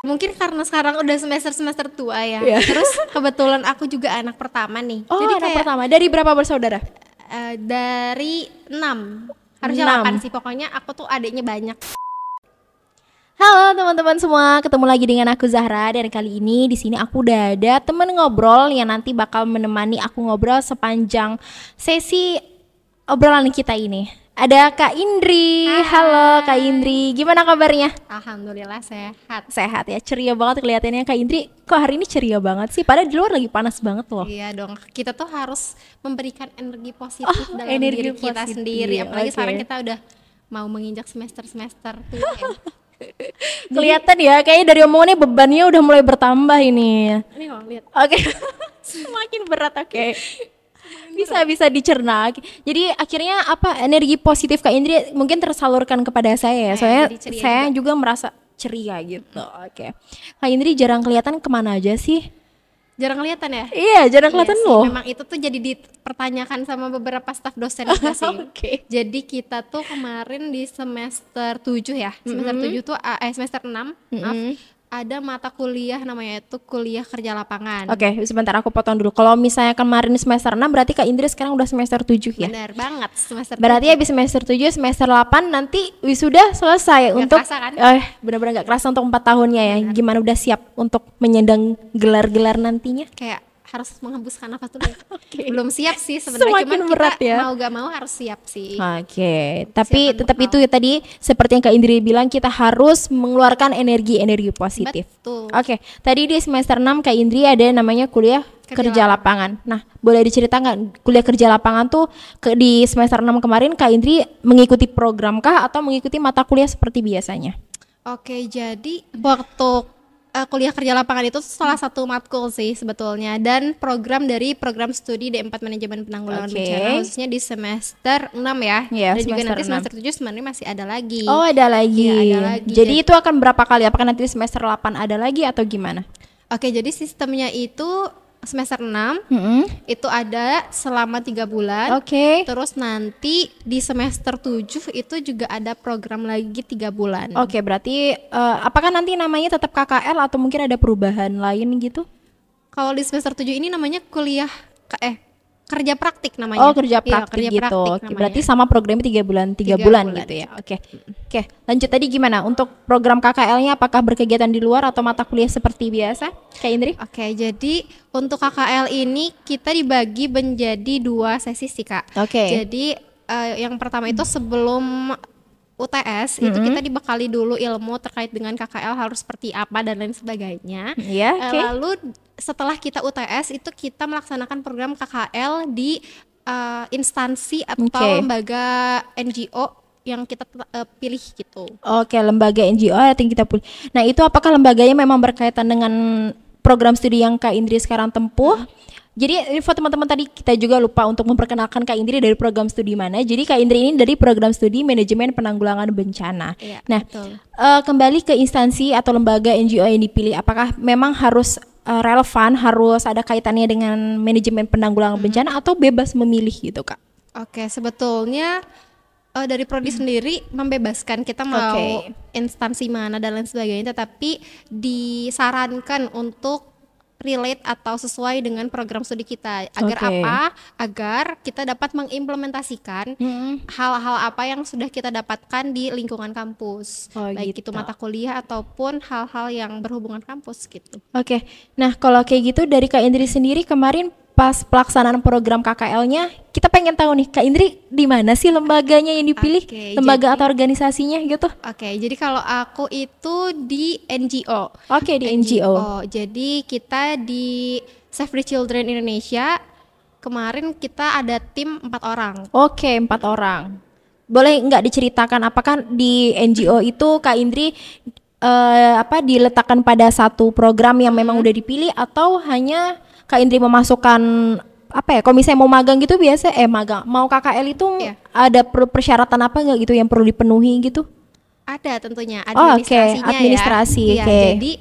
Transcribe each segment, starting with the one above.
Mungkin karena sekarang udah semester tua ya. Iya. Terus kebetulan aku juga anak pertama nih. Oh, Jadi anak kayak pertama. Dari berapa bersaudara? dari 6, harusnya 8 sih. Pokoknya aku tuh adiknya banyak. Halo teman-teman semua, ketemu lagi dengan aku Zahra, dan kali ini di sini aku udah ada temen ngobrol yang nanti bakal menemani aku ngobrol sepanjang sesi obrolan kita ini. Ada Kak Indri. Hai. Halo Kak Indri, gimana kabarnya? Alhamdulillah sehat. Sehat ya, ceria banget kelihatannya Kak Indri. Kok hari ini ceria banget sih? Padahal di luar lagi panas banget loh. Iya dong, kita tuh harus memberikan energi positif dalam energi diri kita positif. sendiri. Apalagi Oke. sekarang kita udah mau menginjak semester tua ya. Kelihatan ya, kayaknya dari omongannya bebannya udah mulai bertambah ini. Ini loh, lihat. Oke, semakin berat. Oke, bisa dicerna. Jadi akhirnya apa, energi positif Kak Indri mungkin tersalurkan kepada saya ya. Soalnya jadi ceria saya juga merasa ceria gitu. Oke, Kak Indri jarang kelihatan kemana aja sih? Jarang kelihatan ya? Iya, jarang kelihatan Iya sih, loh. memang itu tuh jadi dipertanyakan sama beberapa staf dosen juga sih. Oke. Jadi kita tuh kemarin di semester 7 ya. Semester 7 tuh semester 6, maaf, ada mata kuliah namanya itu kuliah kerja lapangan. Oke, sebentar aku potong dulu. Kalau misalnya kemarin semester 6, berarti Kak Indri sekarang udah semester 7 ya? Benar banget, semester Berarti 7. habis semester 7, semester 8 nanti wisuda selesai. Nggak untuk kerasa kan? Benar-benar gak kerasa untuk 4 tahunnya ya. Gimana, udah siap untuk menyandang gelar-gelar nantinya? Kayak harus menghembuskan nafas dulu ya. Belum siap sih Semakin sebenarnya, cuman berat kita ya. mau gak mau harus siap sih. Oke, tapi Siapkan tetap bekal. itu ya tadi seperti yang Kak Indri bilang, kita harus mengeluarkan energi positif. Betul. Oke, tadi di semester 6 Kak Indri ada namanya kuliah kerja lapangan. Nah, boleh diceritakan kuliah kerja lapangan tuh di semester 6 kemarin Kak Indri mengikuti program kah atau mengikuti mata kuliah seperti biasanya? Oke, jadi waktu kuliah kerja lapangan itu salah satu matkul sih sebetulnya, dan program dari program studi D4 Manajemen Penanggulangan Oke. Bencana, khususnya di semester 6 ya. Iya, Dan juga semester nanti 6. semester 7 sebenarnya masih ada lagi. Oh, ada lagi. Iya, ada lagi. Jadi itu akan berapa kali? Apakah nanti di semester 8 ada lagi atau gimana? Oke, jadi sistemnya itu semester 6 itu ada selama 3 bulan. Oke. Terus nanti di semester 7 itu juga ada program lagi 3 bulan. Oke, berarti apakah nanti namanya tetap KKL atau mungkin ada perubahan lain gitu? Kalau di semester 7 ini namanya kuliah kerja praktik namanya. Oh, kerja Iya, praktik gitu. Oke, namanya. berarti sama programnya 3 bulan, 3 3 bulan bulan. gitu ya. Oke. Oke, lanjut tadi gimana? Untuk program KKL-nya apakah berkegiatan di luar atau mata kuliah seperti biasa? Kak Indri? Oke, jadi untuk KKL ini kita dibagi menjadi 2 sesi sih, Kak. Oke. Jadi yang pertama itu sebelum UTS itu kita dibekali dulu ilmu terkait dengan KKL harus seperti apa dan lain sebagainya. Iya, oke. Lalu setelah kita UTS itu kita melaksanakan program KKL di instansi atau Oke. lembaga NGO yang kita pilih gitu. Oke, lembaga NGO yang kita pilih. Nah, itu apakah lembaganya memang berkaitan dengan program studi yang Kak Indri sekarang tempuh? Jadi info teman-teman tadi kita juga lupa untuk memperkenalkan Kak Indri dari program studi mana. Jadi Kak Indri ini dari program studi Manajemen Penanggulangan Bencana. Iya, Nah, betul. kembali ke instansi atau lembaga NGO yang dipilih, apakah memang harus relevan, harus ada kaitannya dengan manajemen penanggulangan bencana atau bebas memilih gitu, Kak? Oke, sebetulnya dari prodi sendiri membebaskan kita mau Oke. instansi mana dan lain sebagainya, tetapi disarankan untuk relate atau sesuai dengan program studi kita. Agar Oke. apa? Agar kita dapat mengimplementasikan hal-hal apa yang sudah kita dapatkan di lingkungan kampus. Oh, Baik gitu. itu mata kuliah ataupun hal-hal yang berhubungan kampus gitu. Oke, nah kalau kayak gitu dari Kak Indri sendiri kemarin pas pelaksanaan program KKL-nya, kita pengen tahu nih Kak Indri di mana sih lembaganya yang dipilih, Oke, lembaga atau organisasinya gitu? Oke, jadi kalau aku itu di NGO. Oke, di NGO. Jadi kita di Save the Children Indonesia kemarin kita ada tim 4 orang. Oke, 4 orang. Boleh nggak diceritakan apakah di NGO itu Kak Indri diletakkan pada satu program yang memang udah dipilih, atau hanya Kak Indri memasukkan kalau misalnya mau magang gitu biasa mau KKL itu Iya. ada persyaratan apa nggak gitu yang perlu dipenuhi gitu? Ada tentunya Oh, oke. administrasinya Administrasi, ya. Iya, oke. jadi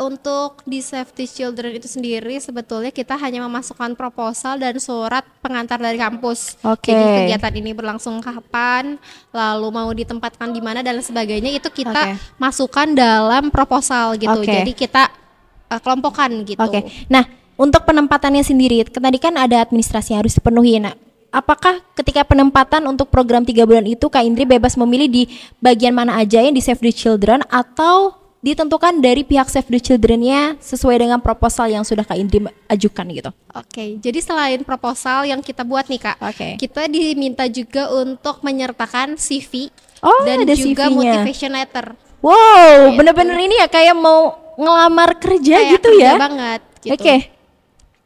Untuk di Save the Children itu sendiri sebetulnya kita hanya memasukkan proposal dan surat pengantar dari kampus. Oke. Jadi kegiatan ini berlangsung kapan, lalu mau ditempatkan di mana dan sebagainya itu kita masukkan dalam proposal gitu. Oke. Jadi kita kelompokkan gitu. Oke. Nah, untuk penempatannya sendiri, tadi kan ada administrasi yang harus dipenuhi. Nah, apakah ketika penempatan untuk program 3 bulan itu Kak Indri bebas memilih di bagian mana aja yang di Save the Children atau ditentukan dari pihak Save the Children-nya sesuai dengan proposal yang sudah Kak Indri ajukan gitu? Oke, jadi selain proposal yang kita buat nih Kak, kita diminta juga untuk menyertakan CV dan juga motivation letter. Wow, bener-bener ini ya kayak mau ngelamar kerja kayak gitu kerja ya? Banget gitu. Oke.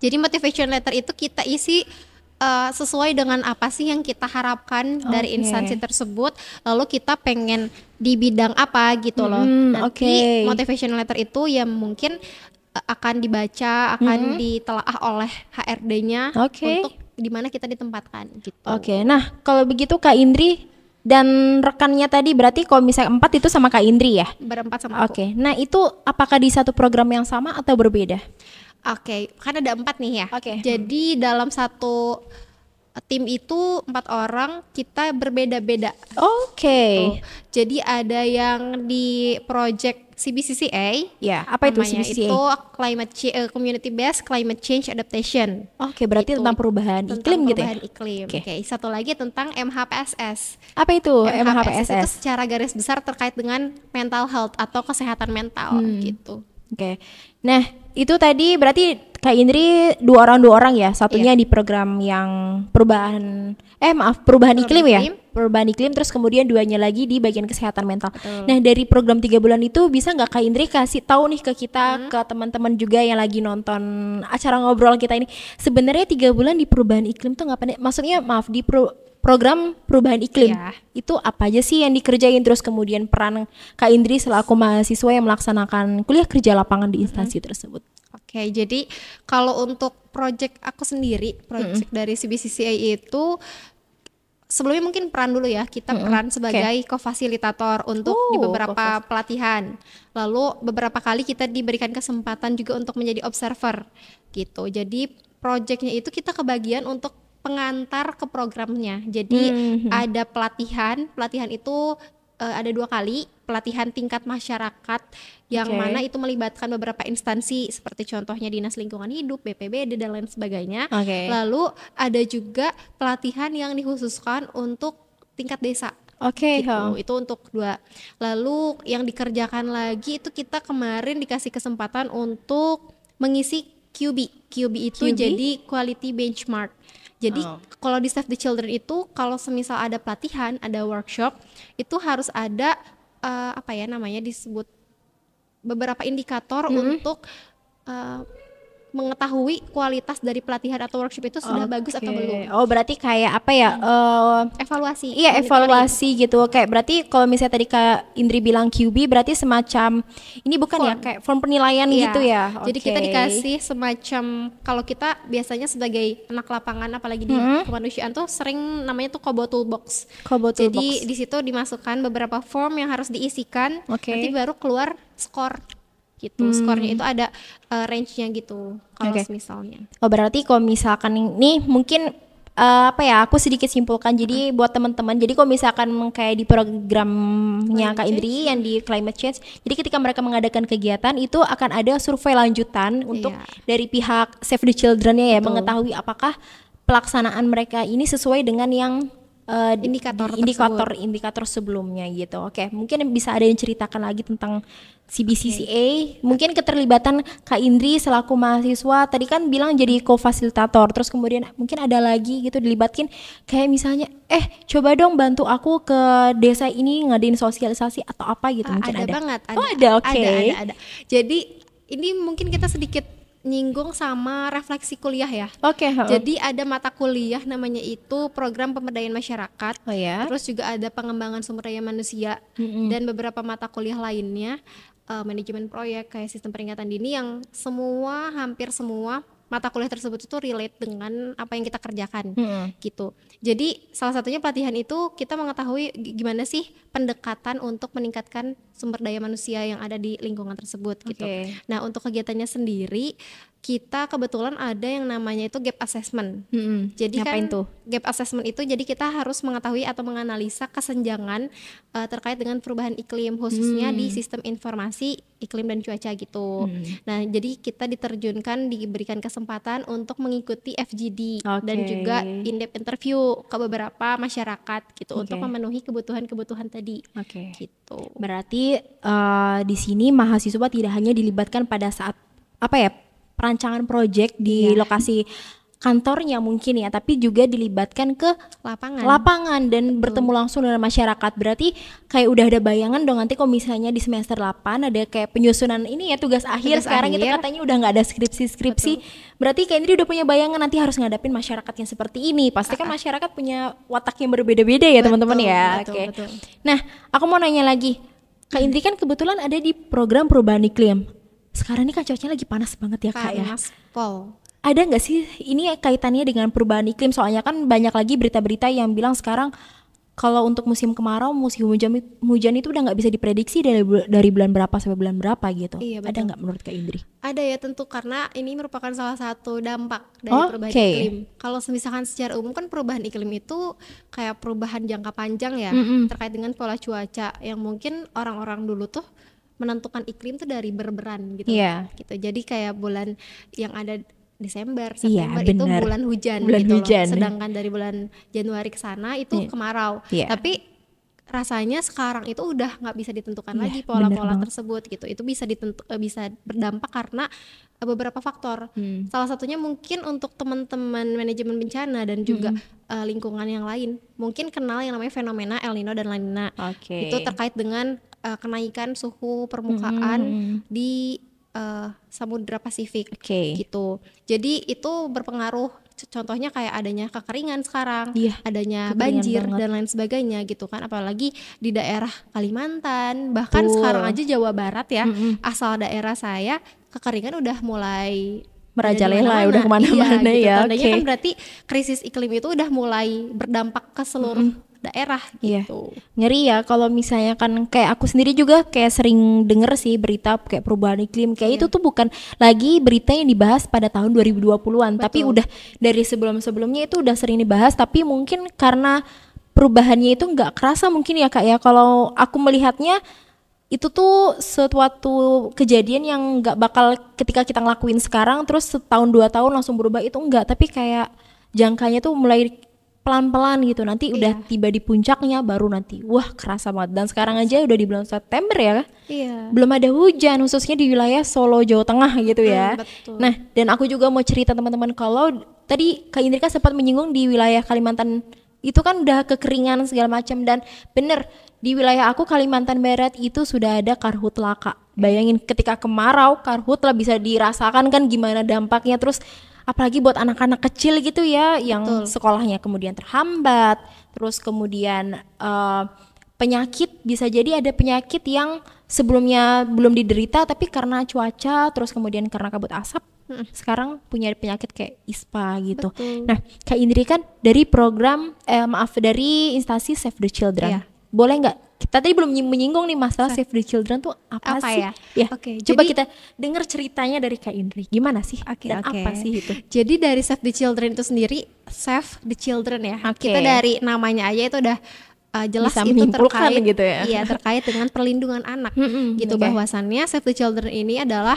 Jadi motivation letter itu kita isi sesuai dengan apa sih yang kita harapkan dari instansi tersebut, lalu kita pengen di bidang apa gitu loh. Nanti motivation letter itu yang mungkin akan dibaca, akan ditelaah oleh HRD-nya untuk di mana kita ditempatkan gitu. Oke. Nah, kalau begitu Kak Indri dan rekannya tadi berarti kalau misalnya 4 itu sama Kak Indri ya? Berempat sama aku. Oke. Nah, itu apakah di satu program yang sama atau berbeda? Oke, kan ada 4 nih ya. Oke. Jadi dalam satu tim itu 4 orang, kita berbeda-beda. Oke. Jadi ada yang di project CBCCA. Ya, apa itu namanya CBCCA? Itu Community Based Climate Change Adaptation. Oke, berarti Gitu. tentang perubahan iklim gitu ya? Perubahan iklim. Oke, satu lagi tentang MHPSS. Apa itu itu MHPSS? secara garis besar terkait dengan mental health atau kesehatan mental gitu. Oke. Nah, itu tadi berarti Kak Indri 2 orang ya. Satunya di program yang perubahan iklim ya. Perubahan iklim, terus kemudian 2-nya lagi di bagian kesehatan mental. Nah, dari program 3 bulan itu bisa nggak Kak Indri kasih tahu nih ke kita, ke teman-teman juga yang lagi nonton acara ngobrol kita ini. Sebenarnya 3 bulan di perubahan iklim tuh ngapain? Maksudnya di program perubahan iklim itu apa aja sih yang dikerjain, terus kemudian peran Kak Indri selaku mahasiswa yang melaksanakan kuliah kerja lapangan di instansi tersebut. Oke, jadi kalau untuk project aku sendiri, project dari CBCCA itu sebelumnya mungkin peran dulu ya, kita peran sebagai co-fasilitator untuk di beberapa pelatihan. Lalu beberapa kali kita diberikan kesempatan juga untuk menjadi observer gitu. Jadi projectnya itu kita kebagian untuk pengantar ke programnya. Jadi ada pelatihan itu ada 2 kali, pelatihan tingkat masyarakat yang mana itu melibatkan beberapa instansi seperti contohnya Dinas Lingkungan Hidup, BPBD dan lain sebagainya. Lalu ada juga pelatihan yang dikhususkan untuk tingkat desa. Gitu. Itu untuk 2. Lalu yang dikerjakan lagi itu kita kemarin dikasih kesempatan untuk mengisi QB itu jadi quality benchmark. Jadi kalau di Save the Children itu kalau semisal ada pelatihan, ada workshop, itu harus ada disebut beberapa indikator untuk mengetahui kualitas dari pelatihan atau workshop itu sudah bagus atau belum. Oh, berarti kayak apa ya? Evaluasi. Iya, evaluasi gitu. Kayak berarti kalau misalnya tadi Kak Indri bilang QB berarti semacam ini bukan ya kayak form penilaian gitu ya. Jadi kita dikasih semacam, kalau kita biasanya sebagai anak lapangan apalagi di kemanusiaan tuh sering namanya tuh Kobo Toolbox. Jadi di situ dimasukkan beberapa form yang harus diisikan. Nanti baru keluar skor. Gitu. Skornya itu ada range-nya gitu kalau misalnya. Oh, berarti kalau misalkan ini mungkin aku sedikit simpulkan. Jadi buat teman-teman, jadi kalau misalkan kayak di programnya Kak Indri yang di climate change, jadi ketika mereka mengadakan kegiatan itu akan ada survei lanjutan untuk dari pihak Save the Children-nya ya, mengetahui apakah pelaksanaan mereka ini sesuai dengan yang indikator sebelumnya gitu. Oke, mungkin bisa ada yang ceritakan lagi tentang CBCCA, mungkin keterlibatan Kak Indri selaku mahasiswa tadi kan bilang jadi co-fasilitator, terus kemudian mungkin ada lagi gitu dilibatkan kayak misalnya coba dong bantu aku ke desa ini ngadain sosialisasi atau apa gitu. Mungkin ada banget, ada. Jadi ini mungkin kita sedikit nyinggung sama refleksi kuliah ya. Jadi ada mata kuliah namanya itu program pemberdayaan masyarakat. Terus juga ada pengembangan sumber daya manusia dan beberapa mata kuliah lainnya, manajemen proyek kayak sistem peringatan dini yang hampir semua mata kuliah tersebut itu relate dengan apa yang kita kerjakan gitu. Jadi salah satunya pelatihan itu kita mengetahui gimana sih pendekatan untuk meningkatkan sumber daya manusia yang ada di lingkungan tersebut gitu. Nah untuk kegiatannya sendiri kita kebetulan ada yang namanya itu gap assessment. Jadi Ngapain kan tuh? gap assessment itu jadi kita harus mengetahui atau menganalisa kesenjangan terkait dengan perubahan iklim khususnya di sistem informasi iklim dan cuaca gitu. Nah jadi kita diterjunkan, diberikan kesempatan untuk mengikuti FGD dan juga in-depth interview ke beberapa masyarakat gitu untuk memenuhi kebutuhan-kebutuhan tadi. Gitu. Berarti di sini mahasiswa tidak hanya dilibatkan pada saat apa ya, perancangan proyek di lokasi kantornya mungkin ya, tapi juga dilibatkan ke lapangan dan bertemu langsung dengan masyarakat. Berarti kayak udah ada bayangan dong nanti kalau misalnya di semester 8 ada kayak penyusunan ini ya, tugas akhir sekarang itu katanya udah nggak ada skripsi. Berarti kayak ini udah punya bayangan nanti harus ngadapin masyarakat yang seperti ini. Pasti kan masyarakat punya watak yang berbeda-beda ya teman-teman ya. Betul. Nah aku mau nanya lagi, Kak Indri kan kebetulan ada di program perubahan iklim. Sekarang ini kan cuacanya lagi panas banget ya Kak ya. Panas pol. Ada nggak sih ini kaitannya dengan perubahan iklim? Soalnya kan banyak lagi berita-berita yang bilang sekarang kalau untuk musim kemarau, musim hujan itu udah nggak bisa diprediksi dari bulan berapa sampai bulan berapa gitu. Ada nggak menurut Kak Indri? Ada ya tentu, karena ini merupakan salah satu dampak dari perubahan iklim. Kalau misalkan secara umum kan perubahan iklim itu kayak perubahan jangka panjang ya, terkait dengan pola cuaca yang mungkin orang-orang dulu tuh menentukan iklim tuh dari berberan gitu. Gitu. Jadi kayak bulan yang ada Desember, September itu bulan hujan gitu loh. Sedangkan dari bulan Januari ke sana itu kemarau. Tapi rasanya sekarang itu udah nggak bisa ditentukan lagi pola-pola tersebut gitu. Itu bisa bisa berdampak karena beberapa faktor. Salah satunya mungkin untuk teman-teman manajemen bencana dan juga lingkungan yang lain mungkin kenal yang namanya fenomena El Nino dan La Nina. Itu terkait dengan kenaikan suhu permukaan di Samudra Pasifik gitu. Jadi itu berpengaruh, contohnya kayak adanya kekeringan sekarang, adanya banjir dan lain sebagainya gitu kan. Apalagi di daerah Kalimantan, bahkan sekarang aja Jawa Barat ya, asal daerah saya kekeringan udah mulai merajalela, udah kemana-mana gitu. ya. Tandanya kan berarti krisis iklim itu udah mulai berdampak ke seluruh daerah gitu. Ngeri ya kalau misalnya kan kayak aku sendiri juga kayak sering denger sih berita kayak perubahan iklim kayak itu tuh bukan lagi berita yang dibahas pada tahun 2020-an, tapi udah dari sebelum-sebelumnya itu udah sering dibahas, tapi mungkin karena perubahannya itu nggak kerasa mungkin ya Kak ya. Kalau aku melihatnya itu tuh suatu kejadian yang nggak bakal ketika kita ngelakuin sekarang terus setahun 2 tahun langsung berubah, itu enggak, tapi kayak jangkanya tuh mulai pelan-pelan gitu, nanti udah tiba di puncaknya baru nanti wah kerasa banget. Dan sekarang aja udah di bulan September ya, belum ada hujan khususnya di wilayah Solo, Jawa Tengah gitu ya. Nah dan aku juga mau cerita teman-teman, kalau tadi Kak Indri kan sempat menyinggung di wilayah Kalimantan itu kan udah kekeringan segala macam, dan bener di wilayah aku Kalimantan Barat itu sudah ada karhutla Kak. Bayangin ketika kemarau karhutla bisa dirasakan kan gimana dampaknya, terus apalagi buat anak-anak kecil gitu ya yang sekolahnya kemudian terhambat, terus kemudian penyakit, bisa jadi ada penyakit yang sebelumnya belum diderita tapi karena cuaca, terus kemudian karena kabut asap sekarang punya penyakit kayak ISPA gitu. Nah Kak Indri kan dari program dari instansi Save the Children, boleh nggak kita tadi belum menyinggung nih masalah Save the Children tuh apa sih ya? Coba kita dengar ceritanya dari Kak Indri, gimana sih dan apa sih itu? Jadi dari Save the Children itu sendiri, Save the Children ya, kita dari namanya aja itu udah jelas bisa itu terkait gitu ya. Iya, terkait dengan perlindungan anak gitu. Bahwasannya Save the Children ini adalah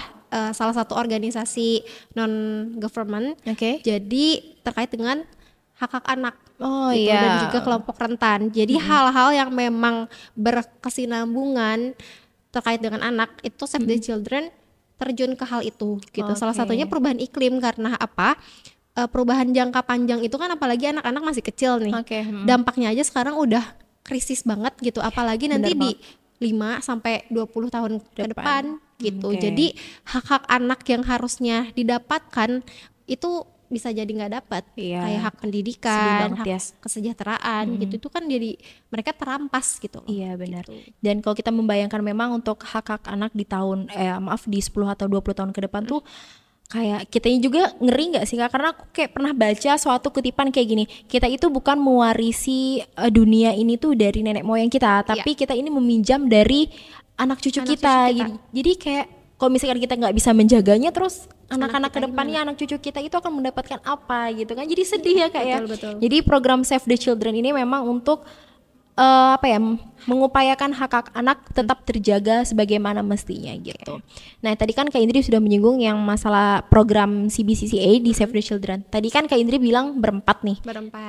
salah satu organisasi non government, jadi terkait dengan hak-hak anak gitu, dan juga kelompok rentan. Jadi hal-hal yang memang berkesinambungan terkait dengan anak itu Save the Children terjun ke hal itu gitu. Salah satunya perubahan iklim, karena apa? Perubahan jangka panjang itu kan apalagi anak-anak masih kecil nih. Dampaknya aja sekarang udah krisis banget gitu, apalagi nanti di 5 sampai 20 tahun ke depan gitu. Jadi hak-hak anak yang harusnya didapatkan itu bisa jadi nggak dapat, kayak hak pendidikan, hak kesejahteraan gitu, itu kan jadi mereka terampas gitu. Iya benar. Gitu. Dan kalau kita membayangkan memang untuk hak-hak anak di tahun di 10 atau 20 tahun ke depan tuh kayak kitanya juga ngeri nggak sih Kak? Karena aku kayak pernah baca suatu kutipan kayak gini, kita itu bukan mewarisi dunia ini tuh dari nenek moyang kita, tapi kita ini meminjam dari anak cucu kita. Jadi kayak kalau misalkan kita nggak bisa menjaganya, terus anak-anak kedepannya, anak cucu kita itu akan mendapatkan apa gitu kan? Jadi sedih ya Kak ya. Jadi program Save the Children ini memang untuk mengupayakan hak anak tetap terjaga sebagaimana mestinya gitu. Nah tadi kan Kak Indri sudah menyinggung yang masalah program CBCCA di Save the Children. Tadi kan Kak Indri bilang berempat nih.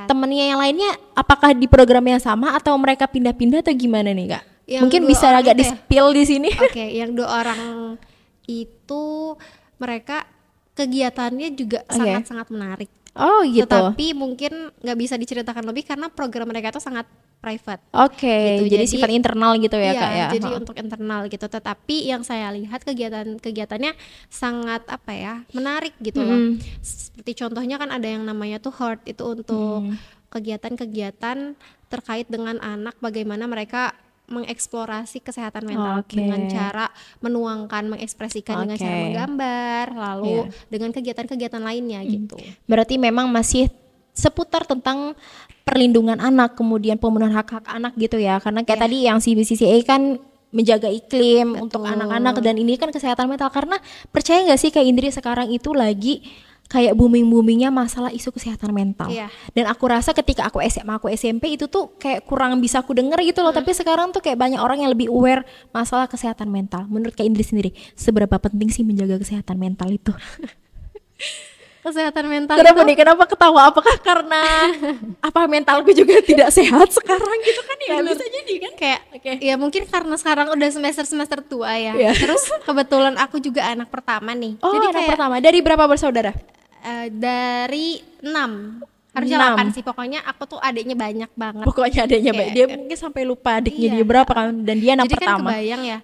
Temennya yang lainnya apakah di program yang sama atau mereka pindah-pindah atau gimana nih Kak? Mungkin bisa agak di-spill di sini. Yang 2 orang itu mereka kegiatannya juga sangat-sangat menarik. Oh gitu. Tetapi mungkin nggak bisa diceritakan lebih karena program mereka itu sangat private. Gitu. Jadi sifat internal gitu ya Kak ya. Jadi untuk internal gitu. Tetapi yang saya lihat kegiatannya sangat menarik gitu loh. Seperti contohnya kan ada yang namanya tuh Heart, itu untuk kegiatan-kegiatan terkait dengan anak, bagaimana mereka mengeksplorasi kesehatan mental dengan cara menuangkan, mengekspresikan dengan cara menggambar, lalu dengan kegiatan-kegiatan lainnya gitu. Berarti memang masih seputar tentang perlindungan anak, kemudian pemenuhan hak-hak anak gitu ya. Karena kayak tadi yang CBCCA kan menjaga iklim untuk anak-anak, dan ini kan kesehatan mental. Karena percaya nggak sih Kak Indri, sekarang itu lagi kayak booming-boomingnya masalah isu kesehatan mental. Dan aku rasa ketika aku SMA, aku SMP itu tuh kayak kurang bisa aku denger gitu loh. Tapi sekarang tuh kayak banyak orang yang lebih aware masalah kesehatan mental. Menurut Kak Indri sendiri, seberapa penting sih menjaga kesehatan mental itu? Kesehatan mental Kenapa ketawa? Apakah karena mentalku juga tidak sehat sekarang gitu kan ya? Bisa jadi kan kayak ya mungkin karena sekarang udah semester tua ya. Terus kebetulan aku juga anak pertama nih. Jadi anak pertama. Dari berapa bersaudara? Dari 6. Harusnya 8 sih. Pokoknya aku tuh adiknya banyak banget. Pokoknya adiknya banyak. Dia mungkin sampai lupa adiknya dia berapa kan. Dan dia anak pertama. Jadi kan kebayang ya.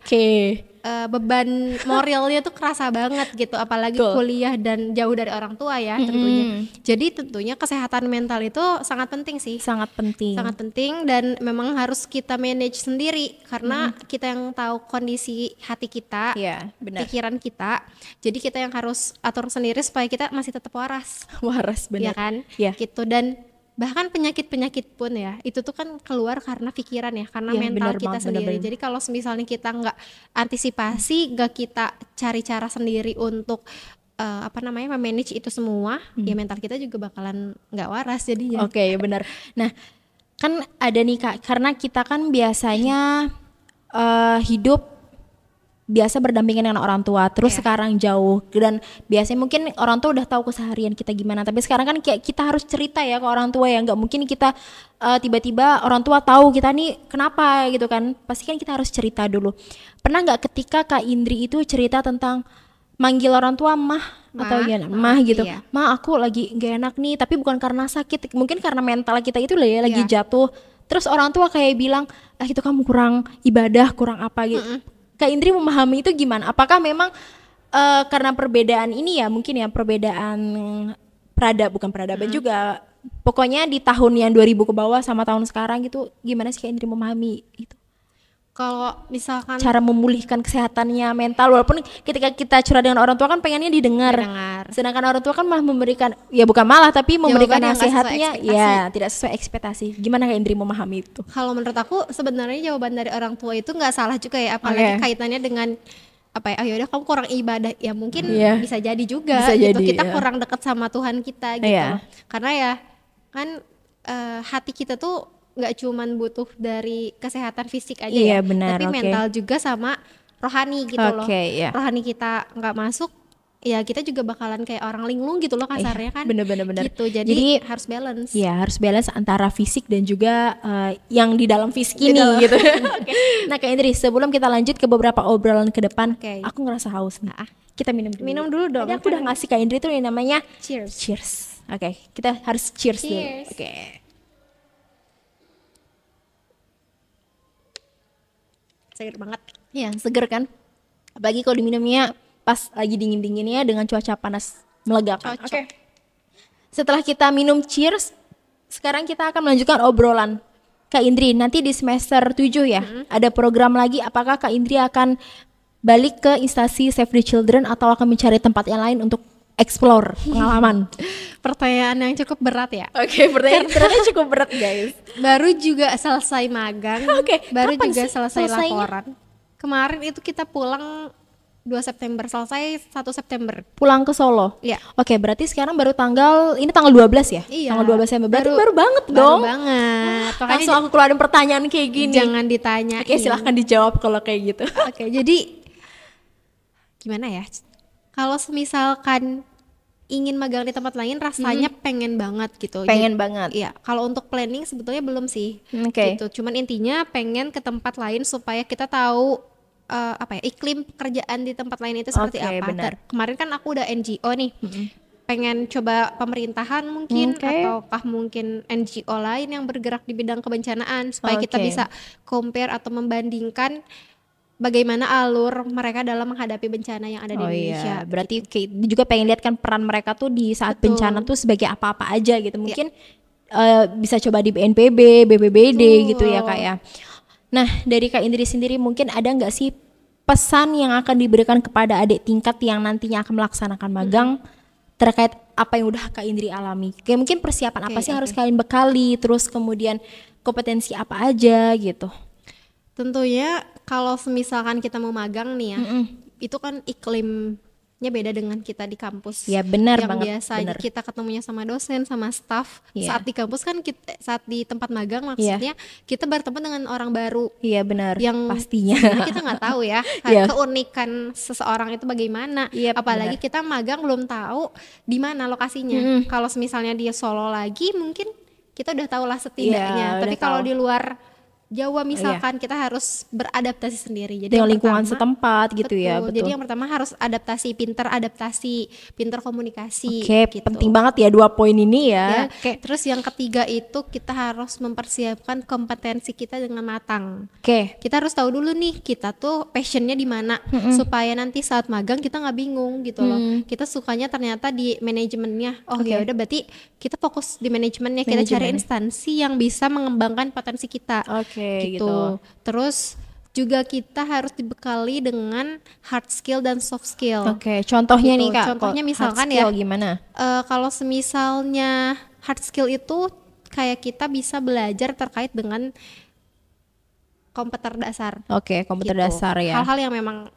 Beban moralnya tuh kerasa banget gitu, apalagi kuliah dan jauh dari orang tua ya tentunya. Jadi tentunya kesehatan mental itu sangat penting sih. Sangat penting dan memang harus kita manage sendiri karena kita yang tahu kondisi hati kita, pikiran kita. Jadi kita yang harus atur sendiri supaya kita masih tetap waras. Benar. Ya kan? Gitu. Dan bahkan penyakit-penyakit pun ya itu tuh kan keluar karena pikiran ya, karena mental kita sendiri. Jadi kalau misalnya kita nggak antisipasi, nggak kita cari cara sendiri untuk memanage itu semua, ya mental kita juga bakalan nggak waras jadinya. Benar. Nah kan ada nih Kak, karena kita kan biasanya hidup biasa berdampingan dengan orang tua, terus sekarang jauh, dan biasanya mungkin orang tua udah tahu keseharian kita gimana, tapi sekarang kan kayak kita harus cerita ya ke orang tua ya, nggak mungkin kita tiba-tiba orang tua tahu kita nih kenapa gitu kan, pasti kan kita harus cerita dulu. Pernah nggak ketika Kak Indri itu cerita tentang manggil orang tua mah atau gimana, mah gitu, mah aku lagi nggak enak nih, tapi bukan karena sakit, mungkin karena mental kita itu lagi jatuh, terus orang tua kayak bilang itu kamu kurang ibadah, kurang apa gitu. Kak Indri memahami itu gimana? Apakah memang karena perbedaan ini ya, mungkin ya perbedaan bukan peradaban juga, pokoknya di tahun yang 2000 ke bawah sama tahun sekarang gitu, gimana sih Kak Indri memahami itu? Kalau misalkan cara memulihkan kesehatannya mental, walaupun ketika kita curhat dengan orang tua kan pengennya didengar. Sedangkan orang tua kan malah memberikan, ya bukan malah tapi memberikan nasihatnya tidak sesuai ekspektasi. Gimana Kak Indri memahami itu? Kalau menurut aku sebenarnya jawaban dari orang tua itu nggak salah juga ya, apalagi kaitannya dengan yaudah kamu kurang ibadah, ya mungkin bisa jadi juga gitu. Kita kurang dekat sama Tuhan kita gitu. Karena ya kan hati kita tuh nggak cuman butuh dari kesehatan fisik aja tapi mental juga sama rohani gitu loh. Rohani kita nggak masuk, ya kita juga bakalan kayak orang linglung gitu loh kasarnya kan. Bener. Gitu. Jadi harus balance. Iya, harus balance antara fisik dan juga yang di dalam fisik ini gitu. Nah Kak Indri, sebelum kita lanjut ke beberapa obrolan ke depan, aku ngerasa haus nih. Kita minum dulu. Minum dulu dong. Tadi aku udah ngasih Kak Indri tuh yang namanya cheers. Kita harus cheers dulu. Seger banget. Ya, seger kan? Apalagi kalau diminumnya pas lagi dingin-dinginnya dengan cuaca panas melegakan. Setelah kita minum cheers, sekarang kita akan melanjutkan obrolan. Kak Indri, nanti di semester 7 ya, ada program lagi. Apakah Kak Indri akan balik ke instansi Save the Children atau akan mencari tempat yang lain untuk explore pengalaman? Pertanyaan yang cukup berat ya. Oke, pertanyaannya cukup berat guys. Baru juga selesai magang. Oke, baru kapan juga sih selesai selesainya? laporan. Kemarin itu kita pulang 2 September, selesai 1 September. Pulang ke Solo. Iya. Oke, berarti sekarang baru ini tanggal 12 ya? Iya. Tanggal 12 September. Berarti baru banget dong. Baru banget. Langsung aku keluarin pertanyaan kayak gini. Jangan ditanya. Oke, silahkan dijawab kalau kayak gitu. Oke, jadi gimana ya? Kalau misalkan ingin magang di tempat lain, rasanya pengen banget gitu. Pengen banget. Iya, kalau untuk planning sebetulnya belum sih. Oke. Gitu. Cuman intinya pengen ke tempat lain supaya kita tahu iklim pekerjaan di tempat lain itu seperti Oke, apa. benar. Kemarin kan aku udah NGO nih. Pengen coba pemerintahan mungkin ataukah mungkin NGO lain yang bergerak di bidang kebencanaan supaya kita Oke. bisa compare atau membandingkan bagaimana alur mereka dalam menghadapi bencana yang ada di Indonesia. Iya, berarti juga pengen lihat kan peran mereka tuh di saat Betul. bencana tuh sebagai apa-apa aja gitu. Mungkin bisa coba di BNPB, BPBD gitu ya Kak ya. Nah, dari Kak Indri sendiri mungkin ada nggak sih pesan yang akan diberikan kepada adik tingkat yang nantinya akan melaksanakan magang terkait apa yang udah Kak Indri alami? Kayak mungkin persiapan apa sih yang harus kalian bekali, terus kemudian kompetensi apa aja gitu. Tentunya kalau misalkan kita mau magang nih ya, itu kan iklimnya beda dengan kita di kampus. Ya benar yang banget. biasanya Benar. kita ketemunya sama dosen, sama staff. Iya. Saat di kampus kan saat di tempat magang maksudnya kita bertemu dengan orang baru. Iya benar. Yang pastinya. sebenarnya kita nggak tahu ya Iya. keunikan seseorang itu bagaimana. Iya, Apalagi kita magang belum tahu di mana lokasinya. Kalau misalnya dia Solo lagi, mungkin kita udah tahu lah setidaknya. Iya, Tapi udah kalau tahu. di luar Jawa misalkan kita harus beradaptasi sendiri. Jadi Dengan yang lingkungan pertama- setempat gitu ya, Betul. betul. Jadi yang pertama harus adaptasi, pinter komunikasi. Oke, gitu. penting banget ya 2 poin ini ya. Ya, terus yang ketiga itu kita harus mempersiapkan kompetensi kita dengan matang. Oke. Kita harus tahu dulu nih kita tuh passionnya di mana supaya nanti saat magang kita nggak bingung gitu loh. Kita sukanya ternyata di manajemennya. Oh ya udah berarti kita fokus di manajemennya. Kita cari instansi yang bisa mengembangkan potensi kita. Oke, gitu. Terus juga kita harus dibekali dengan hard skill dan soft skill. Oke, contohnya Gitu. nih Kak. Contohnya hard misalkan skill ya, gimana? kalau semisalnya hard skill itu kayak kita bisa belajar terkait dengan komputer dasar. Oke, komputer gitu. dasar ya. Hal-hal yang memang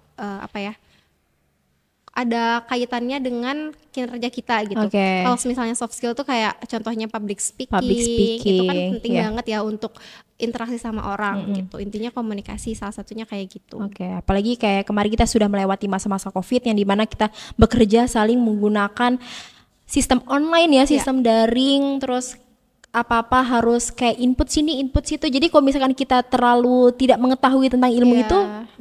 ada kaitannya dengan kinerja kita gitu. Oke. Kalau misalnya soft skill tuh kayak contohnya public speaking, itu kan penting iya. banget ya untuk interaksi sama orang gitu. Intinya komunikasi salah satunya kayak gitu. Oke, apalagi kayak kemarin kita sudah melewati masa-masa COVID yang dimana kita bekerja saling menggunakan sistem online ya, sistem daring, terus apa-apa harus kayak input sini, input situ. Jadi kalau misalkan kita terlalu tidak mengetahui tentang ilmu Iya. itu,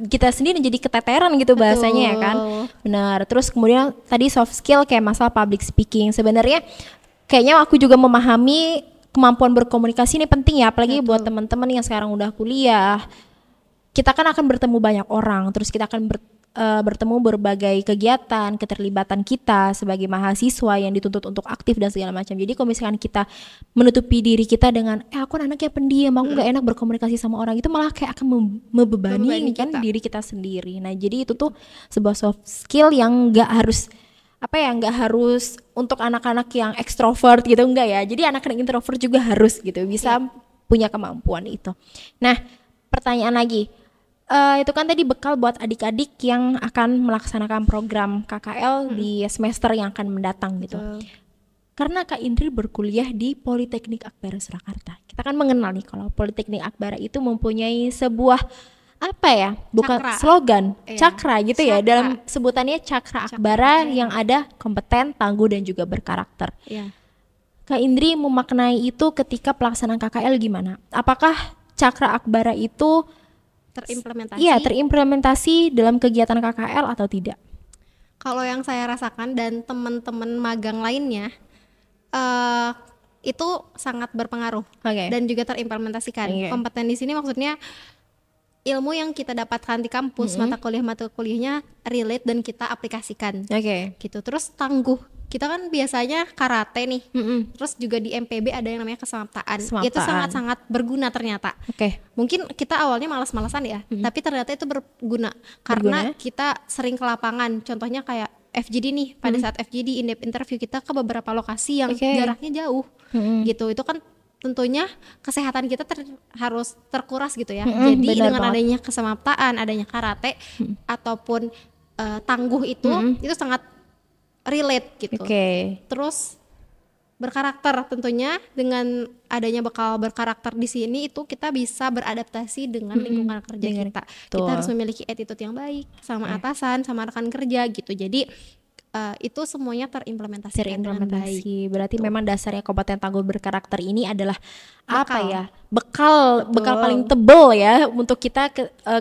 kita sendiri jadi keteteran gitu bahasanya ya kan. Benar. Terus kemudian tadi soft skill kayak masalah public speaking. Sebenarnya kayaknya aku juga memahami kemampuan berkomunikasi ini penting ya, apalagi buat teman-teman yang sekarang udah kuliah. Kita kan akan bertemu banyak orang, terus kita akan bertemu berbagai kegiatan, keterlibatan kita sebagai mahasiswa yang dituntut untuk aktif dan segala macam. Jadi kalau misalkan kita menutupi diri kita dengan aku anaknya pendiam, aku nggak enak berkomunikasi sama orang, itu malah kayak akan membebani kan kita. diri kita sendiri. Nah jadi itu tuh sebuah soft skill yang nggak harus nggak harus untuk anak-anak yang ekstrovert gitu, enggak ya. Jadi anak-anak introvert juga harus gitu bisa punya kemampuan itu. Nah pertanyaan lagi. Itu kan tadi bekal buat adik-adik yang akan melaksanakan program KKL di semester yang akan mendatang gitu. Karena Kak Indri berkuliah di Politeknik Akbara Surakarta. Kita kan mengenal nih kalau Politeknik Akbara itu mempunyai sebuah bukan Cakra. slogan, Iya. cakra gitu ya. Cakra. Dalam sebutannya Cakra Akbara yang ada kompeten, tangguh dan juga berkarakter. Iya. Kak Indri memaknai itu ketika pelaksanaan KKL gimana? Apakah Cakra Akbara itu Terimplementasi. iya terimplementasi dalam kegiatan KKL atau tidak? Kalau yang saya rasakan dan teman-teman magang lainnya itu sangat berpengaruh dan juga terimplementasikan. Iya. Kompeten di sini maksudnya ilmu yang kita dapatkan di kampus, mata kuliahnya relate dan kita aplikasikan. Oke. Gitu. Terus tangguh. Kita kan biasanya karate nih. Terus juga di MPB ada yang namanya kesamaptaan. Itu sangat-sangat berguna ternyata. Oke. Mungkin kita awalnya malas-malasan ya, tapi ternyata itu berguna karena kita sering ke lapangan. Contohnya kayak FGD nih, pada saat FGD in-depth interview kita ke beberapa lokasi yang jaraknya jauh gitu. Itu kan tentunya kesehatan kita harus terkuras gitu ya. Jadi dengan adanya kesemaptaan, adanya karate ataupun tangguh itu sangat relate gitu. Terus berkarakter, tentunya dengan adanya bekal berkarakter di sini itu kita bisa beradaptasi dengan lingkungan kerja kita. Kita harus memiliki attitude yang baik sama atasan, sama rekan kerja gitu. Jadi itu semuanya terimplementasi dengan baik. Berarti memang dasarnya kompeten tangguh berkarakter ini adalah bekal paling tebal ya untuk kita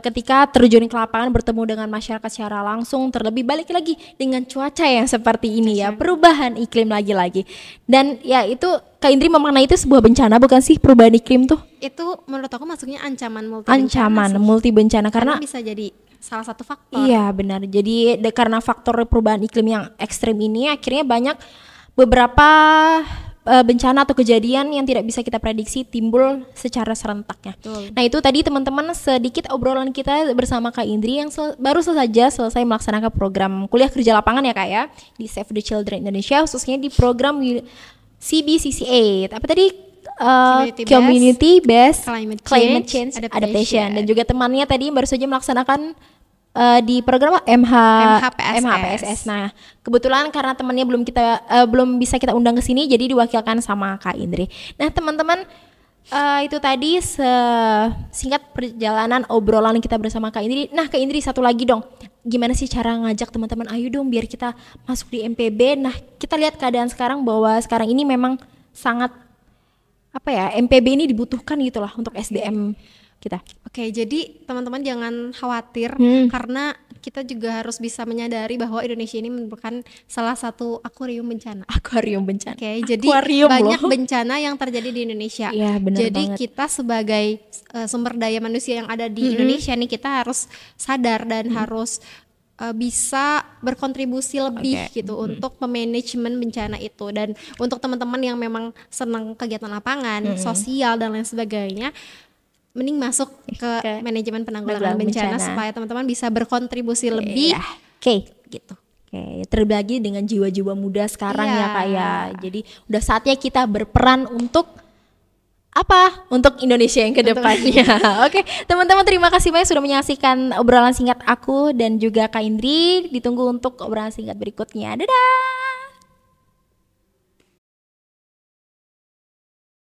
ketika terjun ke lapangan bertemu dengan masyarakat secara langsung, terlebih balik lagi dengan cuaca yang seperti ini ya, perubahan iklim lagi-lagi. Dan ya itu Kak Indri memaknai itu sebuah bencana bukan sih, perubahan iklim tuh? Itu menurut aku masuknya ancaman multi bencana karena bisa jadi salah satu faktor. Iya benar. Jadi karena faktor perubahan iklim yang ekstrim ini akhirnya banyak beberapa bencana atau kejadian yang tidak bisa kita prediksi timbul secara serentaknya. Nah itu tadi teman-teman sedikit obrolan kita bersama Kak Indri yang baru saja selesai melaksanakan program kuliah kerja lapangan ya Kak ya di Save the Children Indonesia, khususnya di program CBCCA. Apa tadi? Community Based Climate Change Adaptation. Dan juga temannya tadi baru saja melaksanakan di program MHPSS. Nah, kebetulan karena temannya belum bisa kita undang ke sini, jadi diwakilkan sama Kak Indri. Nah, teman-teman, itu tadi singkat perjalanan obrolan kita bersama Kak Indri. Nah, Kak Indri satu lagi dong. Gimana sih cara ngajak teman-teman, ayo dong biar kita masuk di MPB. Nah, kita lihat keadaan sekarang bahwa sekarang ini memang sangat MPB ini dibutuhkan gitu lah untuk SDM kita. Oke, jadi teman-teman jangan khawatir karena kita juga harus bisa menyadari bahwa Indonesia ini merupakan salah satu akuarium bencana. Oke, jadi banyak bencana yang terjadi di Indonesia. Ya, jadi banget. Kita sebagai sumber daya manusia yang ada di Indonesia nih, kita harus sadar dan harus bisa berkontribusi lebih gitu untuk memanajemen bencana itu. Dan untuk teman-teman yang memang senang kegiatan lapangan, sosial dan lain sebagainya, mending masuk ke manajemen penanggulangan bencana supaya teman-teman bisa berkontribusi lebih. Gitu. Terbagi dengan jiwa-jiwa muda sekarang ya Kak ya. Jadi udah saatnya kita berperan untuk untuk Indonesia yang kedepannya. Oke, teman-teman terima kasih banyak sudah menyaksikan obrolan singkat aku dan juga Kak Indri. Ditunggu untuk obrolan singkat berikutnya. Dadah.